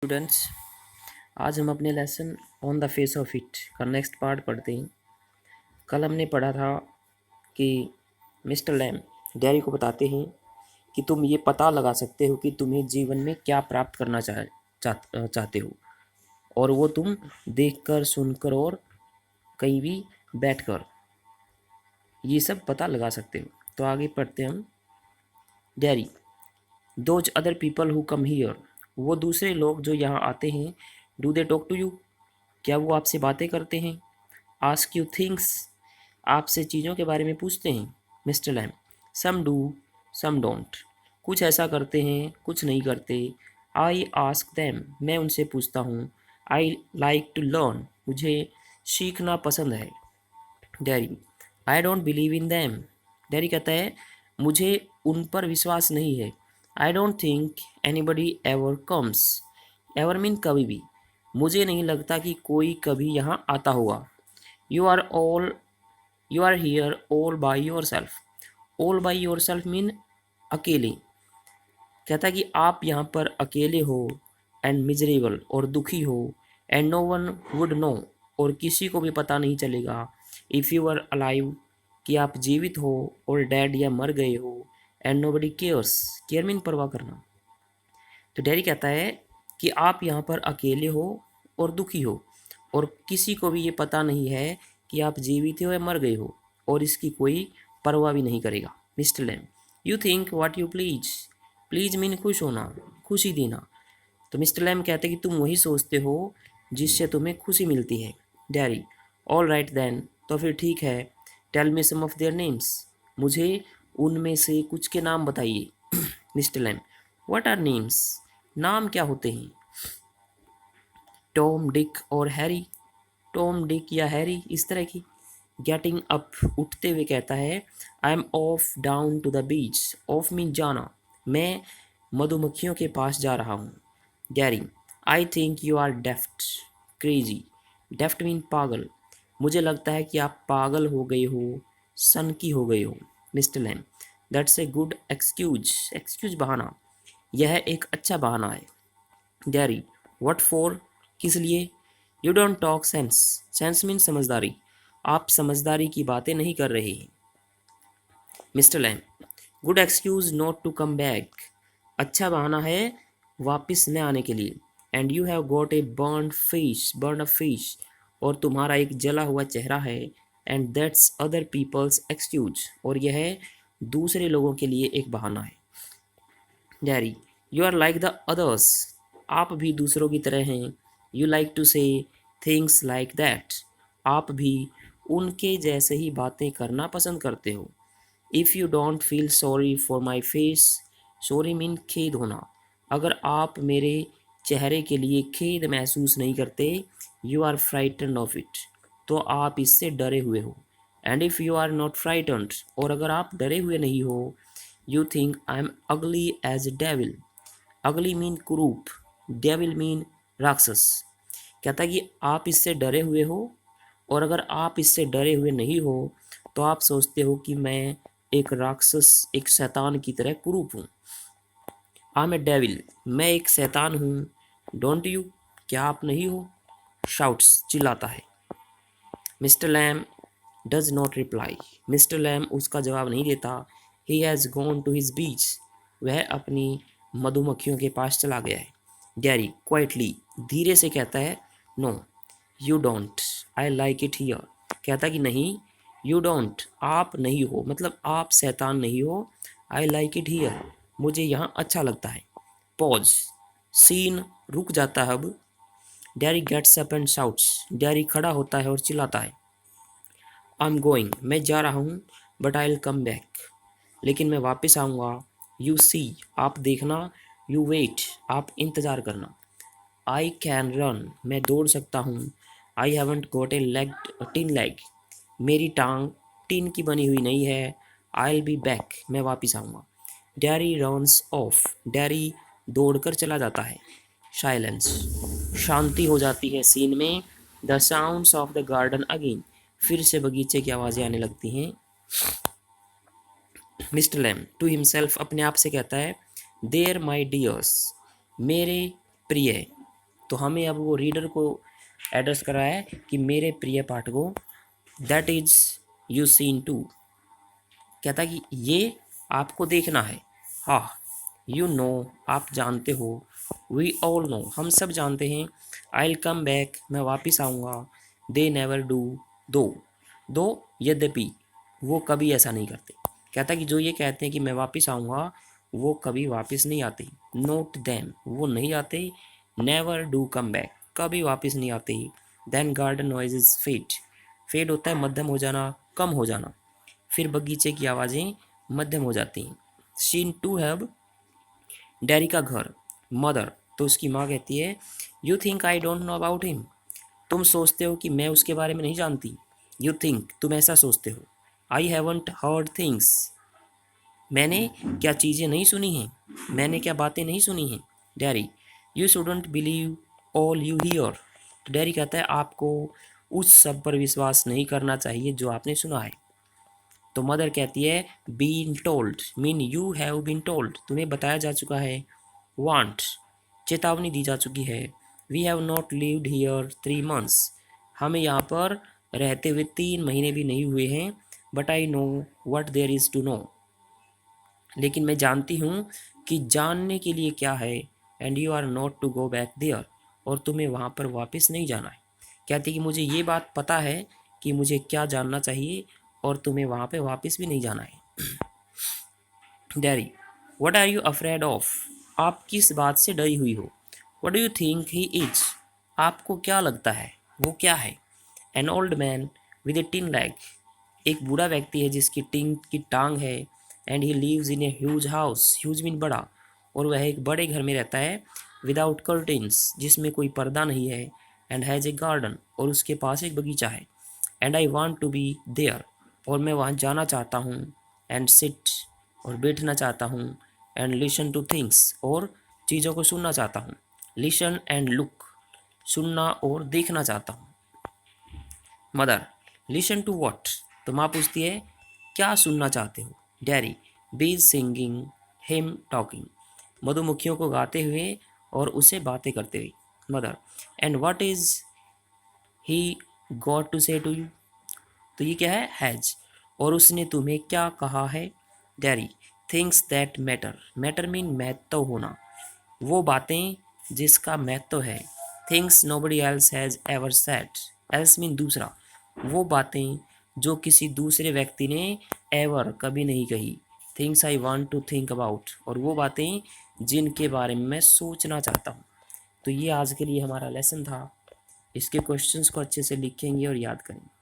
Students, आज हम अपने lesson on the face of it का नेक्स्ट पार्ट पढ़ते हैं। कल हमने पढ़ा था कि मिस्टर लैम डैरी को बताते हैं कि तुम ये पता लगा सकते हो कि तुम्हें जीवन में क्या प्राप्त करना चाहते हो, और वो तुम देखकर, सुनकर और कहीं भी बैठकर ये सब पता लगा सकते हो। तो आगे पढ़ते हैं हम। Darry, those other people who come here, वो दूसरे लोग जो यहाँ आते हैं, do they talk to you, क्या वो आपसे बातें करते हैं? आस्क यू थिंग्स, आपसे चीज़ों के बारे में पूछते हैं? Mister Lam, some do some don't, कुछ ऐसा करते हैं कुछ नहीं करते। आई आस्क दैम, मैं उनसे पूछता हूँ। आई लाइक टू लर्न, मुझे सीखना पसंद है। Dairy, I don't believe in them, dairy कहता है मुझे उन पर विश्वास नहीं है। I don't think anybody ever comes, ever mean कभी भी, मुझे नहीं लगता कि कोई कभी यहाँ आता होगा। You are here all by yourself, all by yourself mean अकेले, कहता है कि आप यहाँ पर अकेले हो, एंड मिजरेबल और दुखी हो, and no one would know, और किसी को भी पता नहीं चलेगा, इफ़ यू आर अलाइव, कि आप जीवित हो, और डेड या मर गए हो, and nobody cares, care mean परवाह करना। तो डैरी कहता है कि आप यहाँ पर अकेले हो और दुखी हो, और किसी को भी ये पता नहीं है कि आप जीवित हो या मर गए हो, और इसकी कोई परवाह भी नहीं करेगा। Mister Lam, you think what you please, please mean खुश होना, खुशी देना। तो मिस्टर लैम कहते हैं कि तुम वही सोचते हो जिससे तुम्हें खुशी मिलती है। डैरी, ऑल राइट देन, तो फिर ठीक है। Tell me some of their names, मुझे उनमें से कुछ के नाम बताइए। Mister Lamb, what are names, नाम क्या होते हैं? टॉम, डिक और हैरी, टॉम, डिक या हैरी, इस तरह की। गेटिंग अप, उठते हुए कहता है I am off down to the beach, off mean जाना, मैं मधुमक्खियों के पास जा रहा हूँ। Gerry, I think you are daft, crazy, daft mean पागल, मुझे लगता है कि आप पागल हो गए हो, सन की हो गए हो। Mister Lam, that's a good excuse, excuse बहाना, यह एक अच्छा बहाना है। गैरी, व्हाट फॉर, किस लिए? You don't talk sense, sense mean समझदारी, आप समझदारी की बातें नहीं कर रहे हैं। Mister Lam, good excuse not to come back, अच्छा बहाना है वापस न आने के लिए। And you have got a burn a fish, और तुम्हारा एक जला हुआ चेहरा है। And that's other people's excuse, और यह दूसरे लोगों के लिए एक बहाना है। Darry, you are like the others, आप भी दूसरों की तरह हैं। यू लाइक टू से थिंग्स लाइक दैट, आप भी उनके जैसे ही बातें करना पसंद करते हो। If you don't feel sorry for my face, sorry mean खेद होना, अगर आप मेरे चेहरे के लिए खेद महसूस नहीं करते, you are frighten of it, तो आप इससे डरे हुए हो। And if you are not frightened, और अगर आप डरे हुए नहीं हो, you think I am ugly as devil, ugly mean कुरूप, डेविल मीन राक्षस, कहता है कि आप इससे डरे हुए हो, और अगर आप इससे डरे हुए नहीं हो, तो आप सोचते हो कि मैं एक राक्षस, एक शैतान की तरह कुरूप हूँ। आई एम ए डेविल, मैं एक शैतान हूँ। डोंट यू, क्या आप नहीं हो? शाउट्स, चिल्लाता है। Mister Lamb does not reply, mister Lamb उसका जवाब नहीं देता। He has gone to his beach, वह अपनी मधुमक्खियों के पास चला गया है। गैरी क्वाइटली, धीरे से कहता है no you don't, I like it here, कहता कि नहीं, यू डोंट, आप नहीं हो, मतलब आप शैतान नहीं हो। आई लाइक इट हियर, मुझे यहाँ अच्छा लगता है। पॉज, सीन रुक जाता है अब। Darry gets up and shouts, Darry खड़ा होता है और चिल्लाता है आई एम गोइंग, मैं जा रहा हूँ, but I will come back, लेकिन मैं वापस आऊँगा। यू सी, आप देखना, यू वेट, आप इंतज़ार करना। आई कैन रन, मैं दौड़ सकता हूँ। I haven't got a leg, tin leg, मेरी टांग टिन की बनी हुई नहीं है। आई विल बी बैक, मैं वापस आऊँगा। डैरी रन्स ऑफ, डैरी दौड़कर चला जाता है। साइलेंस, शांति हो जाती है सीन में। The sounds of the garden again, फिर से बगीचे की आवाज़ें आने लगती हैं। मिस्टर लैम टू हिमसेल्फ, अपने आप से कहता है देयर माई डियर्स, मेरे प्रिय, तो हमें अब वो रीडर को एड्रेस कर रहा है कि मेरे प्रिय पाठकों, that is you seen to, कहता है कि ये आपको देखना है। हाँ, यू नो, आप जानते हो। वी ऑल नो, हम सब जानते हैं। आई विल कम बैक, मैं वापस आऊँगा। दे नेवर डू, दो, दो यद्यपि वो कभी ऐसा नहीं करते। कहता है कि जो ये कहते हैं कि मैं वापस आऊँगा, वो कभी वापस नहीं आते। नोट देम, वो नहीं आते। नेवर डू कम बैक, कभी वापस नहीं आते। Then garden noises fade, fade होता है मध्यम हो जाना, कम हो जाना। फिर बगीचे की आवाज़ें मध्यम हो जाती हैं। सीन टू हैव, डैरी का घर। मदर, तो उसकी माँ कहती है, you think I don't know about him, तुम सोचते हो कि मैं उसके बारे में नहीं जानती। यू थिंक, तुम ऐसा सोचते हो। आई हैवंट हर्ड थिंग्स, मैंने क्या चीज़ें नहीं सुनी हैं, मैंने क्या बातें नहीं सुनी हैं। Dairy, you shouldn't believe all you here, तो डैरी कहता है आपको उस सब पर विश्वास नहीं करना चाहिए जो आपने सुना है। तो मदर कहती है been told, mean you have been told, तुम्हें बताया जा चुका है। वांट, चेतावनी दी जा चुकी है। We have not lived here 3 months, हमें यहाँ पर रहते हुए 3 महीने भी नहीं हुए हैं। But I know what there is to know, लेकिन मैं जानती हूँ कि जानने के लिए क्या है। And you are not to go back there, और तुम्हें वहाँ पर वापस नहीं जाना है। कहती कि मुझे ये बात पता है कि मुझे क्या जानना चाहिए, और तुम्हें वहाँ पे वापस भी नहीं जाना है। डैरी, what are you afraid of, आप किस बात से डरी हुई हो। What do you think he is, आपको क्या लगता है वो क्या है। An old man with a tin leg, एक बूढ़ा व्यक्ति है जिसकी टिन की टांग है। And he lives in a huge house, huge mean बड़ा, और वह एक बड़े घर में रहता है। विदाउट कर्टेन्स, जिसमें कोई पर्दा नहीं है। एंड हैज़ ए गार्डन, और उसके पास एक बगीचा है। And I want to be there, और मैं वहाँ जाना चाहता हूँ। एंड सिट, और बैठना चाहता हूँ। एंड लिसन टू थिंग्स, और चीज़ों को सुनना चाहता हूँ। लिसन एंड लुक, सुनना और देखना चाहता हूँ। मदर, लिसन टू वॉट, तो माँ पूछती है क्या सुनना चाहते हो। डैरी, बीज सिंगिंग हिम टॉकिंग, मधुमक्खियों को गाते हुए और उसे बातें करते हुए। Mother, and what is he got to say to you, तो ये क्या है, हैज, और उसने तुम्हें क्या कहा है। Dairy, things that matter, matter mean महत्व होना, वो बातें जिसका महत्व है। Things nobody else has ever said, else mean दूसरा, वो बातें जो किसी दूसरे व्यक्ति ने एवर कभी नहीं कही। Things I want to think about, और वो बातें जिनके बारे में मैं सोचना चाहता हूँ। तो ये आज के लिए हमारा लेसन था। इसके क्वेश्चंस को अच्छे से लिखेंगे और याद करेंगे।